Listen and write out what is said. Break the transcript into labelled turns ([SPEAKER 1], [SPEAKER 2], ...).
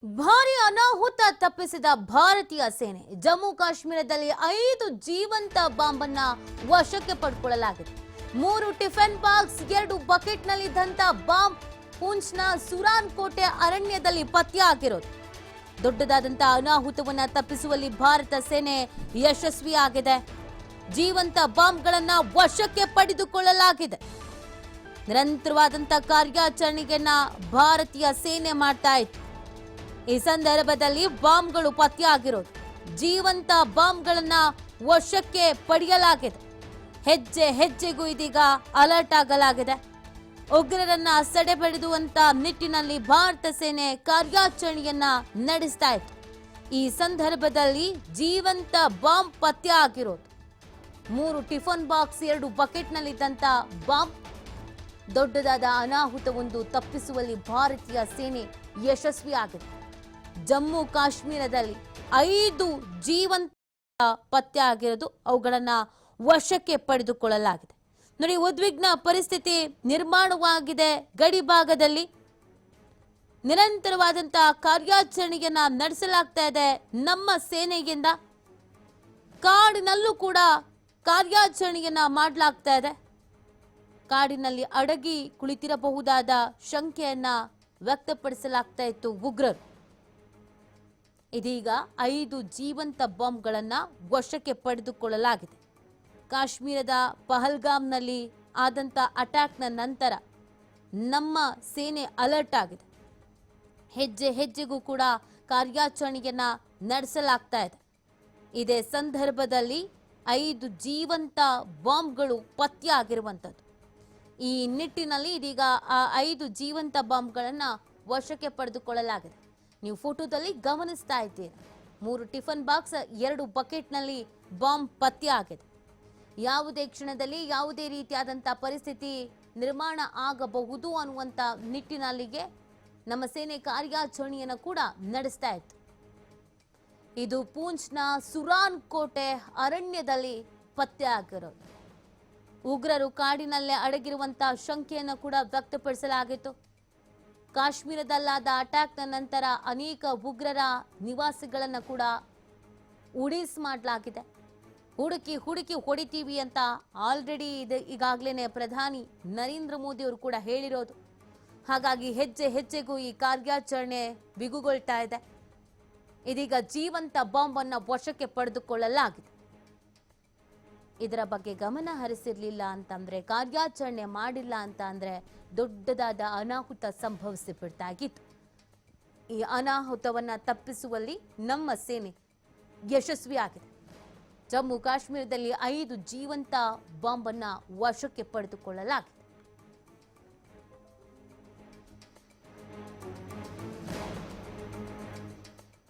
[SPEAKER 1] ಭಾರಿ ಅನಾಹುತ ತಪ್ಪಿಸಿದ ಭಾರತೀಯ ಸೇನೆ ಜಮ್ಮು ಕಾಶ್ಮೀರದಲ್ಲಿ 5 ಜೀವಂತ ಬಾಂಬ್ ಅನ್ನು ವಶಕ್ಕೆ ಪಡೆದುಕೊಳ್ಳಲಾಗಿದೆ। 3 ಟಿಫಿನ್ ಬಾಕ್ಸ್ 2 ಬಕೆಟ್ನಲ್ಲಿದ್ದಂತ ಬಾಂಬ್ ಪೂಂಚ್ನ ಸುರಾನ್ ಕೋಟೆ ಅರಣ್ಯದಲ್ಲಿ ಪತ್ತೆಯಾಗಿರೋದು। ದೊಡ್ಡದಾದಂತ ಅನಾಹುತವನ್ನ ತಪ್ಪಿಸುವಲ್ಲಿ ಭಾರತ ಸೇನೆ ಯಶಸ್ವಿಯಾಗಿದೆ। ಜೀವಂತ ಬಾಂಬ್ಗಳನ್ನು ವಶಕ್ಕೆ ಪಡೆದುಕೊಳ್ಳಲಾಗಿದೆ। ನಿರಂತರವಾದಂತ ಕಾರ್ಯಾಚರಣೆಯನ್ನ ಭಾರತೀಯ ಸೇನೆ ಮಾಡ್ತಾ ಇತ್ತು। ಈ ಸಂದರ್ಭದಲ್ಲಿ ಬಾಂಬ್ಗಳು ಪತ್ತೆಯಾಗಿರೋದು, ಜೀವಂತ ಬಾಂಬ್ಗಳನ್ನ ವಶಕ್ಕೆ ಪಡೆಯಲಾಗಿದೆ। ಹೆಜ್ಜೆ ಹೆಜ್ಜೆಗೂ ಇದೀಗ ಅಲರ್ಟ್ ಆಗಲಾಗಿದೆ। ಉಗ್ರರನ್ನ ಸೆಡೆಬಡಿದುವಂತ ನಿಟ್ಟಿನಲ್ಲಿ ಭಾರತ ಸೇನೆ ಕಾರ್ಯಾಚರಣೆಯನ್ನ ನಡೆಸ್ತಾ ಇತ್ತು। ಈ ಸಂದರ್ಭದಲ್ಲಿ ಜೀವಂತ ಬಾಂಬ್ ಪತ್ತೆಯಾಗಿರೋದು, 3 ಟಿಫನ್ ಬಾಕ್ಸ್ 2 ಬಕೆಟ್ನಲ್ಲಿದ್ದಂತ ಬಾಂಬ್। ದೊಡ್ಡದಾದ ಅನಾಹುತವೊಂದು ತಪ್ಪಿಸುವಲ್ಲಿ ಭಾರತೀಯ ಸೇನೆ ಯಶಸ್ವಿಯಾಗಿದೆ। ಜಮ್ಮು ಕಾಶ್ಮೀರದಲ್ಲಿ 5 ಜೀವಂತ ಪತ್ತೆ ಆಗಿರೋದು, ಅವುಗಳನ್ನ ವಶಕ್ಕೆ ಪಡೆದುಕೊಳ್ಳಲಾಗಿದೆ। ನೋಡಿ, ಉದ್ವಿಗ್ನ ಪರಿಸ್ಥಿತಿ ನಿರ್ಮಾಣವಾಗಿದೆ ಗಡಿ ಭಾಗದಲ್ಲಿ। ನಿರಂತರವಾದಂತಹ ಕಾರ್ಯಾಚರಣೆಯನ್ನ ನಡೆಸಲಾಗ್ತಾ ಇದೆ ನಮ್ಮ ಸೇನೆಯಿಂದ। ಕಾಡಿನಲ್ಲೂ ಕೂಡ ಕಾರ್ಯಾಚರಣೆಯನ್ನ ಮಾಡಲಾಗ್ತಾ ಇದೆ। ಕಾಡಿನಲ್ಲಿ ಅಡಗಿ ಕುಳಿತಿರಬಹುದಾದ ಶಂಕೆಯನ್ನ ವ್ಯಕ್ತಪಡಿಸಲಾಗ್ತಾ ಇತ್ತು ಉಗ್ರರು। ಇದೀಗ 5 ಜೀವಂತ ಬಾಂಬ್ಗಳನ್ನ ವಶಕ್ಕೆ ಪಡೆದುಕೊಳ್ಳಲಾಗಿದೆ। ಕಾಶ್ಮೀರದ ಪಹಲ್ಗಾಮ್ನಲ್ಲಿ ಆದಂತ ಅಟ್ಯಾಕ್ನ ನಂತರ ನಮ್ಮ ಸೇನೆ ಅಲರ್ಟ್ ಆಗಿದೆ। ಹೆಜ್ಜೆ ಹೆಜ್ಜೆಗೂ ಕೂಡ ಕಾರ್ಯಾಚರಣೆಯನ್ನ ನಡೆಸಲಾಗ್ತಾ ಇದೆ। ಇದೇ ಸಂದರ್ಭದಲ್ಲಿ 5 ಜೀವಂತ ಬಾಂಬ್ಗಳು ಪತ್ತೆಯಾಗಿರುವಂಥದ್ದು। ಈ ನಿಟ್ಟಿನಲ್ಲಿ ಇದೀಗ ಆ 5 ಜೀವಂತ ಬಾಂಬ್ಗಳನ್ನ ವಶಕ್ಕೆ ಪಡೆದುಕೊಳ್ಳಲಾಗಿದೆ। ನೀವು ಫೋಟೋದಲ್ಲಿ ಗಮನಿಸ್ತಾ ಇದ್ದೀರಿ, 3 ಟಿಫನ್ ಬಾಕ್ಸ್ 2 ಬಕೆಟ್ನಲ್ಲಿ ಬಾಂಬ್ ಪತ್ತೆಯಾಗಿದೆ। ಯಾವುದೇ ಕ್ಷಣದಲ್ಲಿ ಯಾವುದೇ ರೀತಿಯಾದಂಥ ಪರಿಸ್ಥಿತಿ ನಿರ್ಮಾಣ ಆಗಬಹುದು ಅನ್ನುವಂಥ ನಿಟ್ಟಿನಲ್ಲಿಗೆ ನಮ್ಮ ಸೇನೆ ಕಾರ್ಯಾಚರಣೆಯನ್ನು ಕೂಡ ನಡೆಸ್ತಾ ಇತ್ತು। ಇದು ಪೂಂಚ್ನ ಸುರಾನ್ ಕೋಟೆ ಅರಣ್ಯದಲ್ಲಿ ಪತ್ತೆಯಾಗಿರೋದು। ಉಗ್ರರು ಕಾಡಿನಲ್ಲೇ ಅಡಗಿರುವಂತಹ ಶಂಕೆಯನ್ನು ಕೂಡ ವ್ಯಕ್ತಪಡಿಸಲಾಗಿತ್ತು। ಕಾಶ್ಮೀರದಲ್ಲಾದ ಅಟ್ಯಾಕ್ನ ನಂತರ ಅನೇಕ ಉಗ್ರರ ನಿವಾಸಿಗಳನ್ನು ಕೂಡ ಉಡೀಸ್ ಮಾಡಲಾಗಿದೆ। ಹುಡುಕಿ ಹೊಡಿತೀವಿ ಅಂತ ಆಲ್ರೆಡಿ ಈಗಾಗಲೇ ಪ್ರಧಾನಿ ನರೇಂದ್ರ ಮೋದಿ ಅವರು ಕೂಡ ಹೇಳಿರೋದು। ಹಾಗಾಗಿ ಹೆಜ್ಜೆ ಹೆಜ್ಜೆಗೂ ಈ ಕಾರ್ಯಾಚರಣೆ ಬಿಗುಗೊಳ್ತಾ ಇದೆ। ಇದೀಗ ಜೀವಂತ ಬಾಂಬ್ ಅನ್ನು ವಶಕ್ಕೆ ಪಡೆದುಕೊಳ್ಳಲಾಗಿದೆ। ಇದರ ಬಗ್ಗೆ ಗಮನ ಹರಿಸಿರ್ಲಿಲ್ಲ ಅಂತಂದ್ರೆ, ಕಾರ್ಯಾಚರಣೆ ಮಾಡಿಲ್ಲ ಅಂತ ಅಂದ್ರೆ ದೊಡ್ಡದಾದ ಅನಾಹುತ ಸಂಭವಿಸಿ ಬಿಡ್ತಾಗಿತ್ತು। ಈ ಅನಾಹುತವನ್ನ ತಪ್ಪಿಸುವಲ್ಲಿ ನಮ್ಮ ಸೇನೆ ಯಶಸ್ವಿಯಾಗಿದೆ। ಜಮ್ಮು ಕಾಶ್ಮೀರದಲ್ಲಿ 5 ಜೀವಂತ ಬಾಂಬ್ ಅನ್ನ ವಶಕ್ಕೆ ಪಡೆದುಕೊಳ್ಳಲಾಗಿದೆ।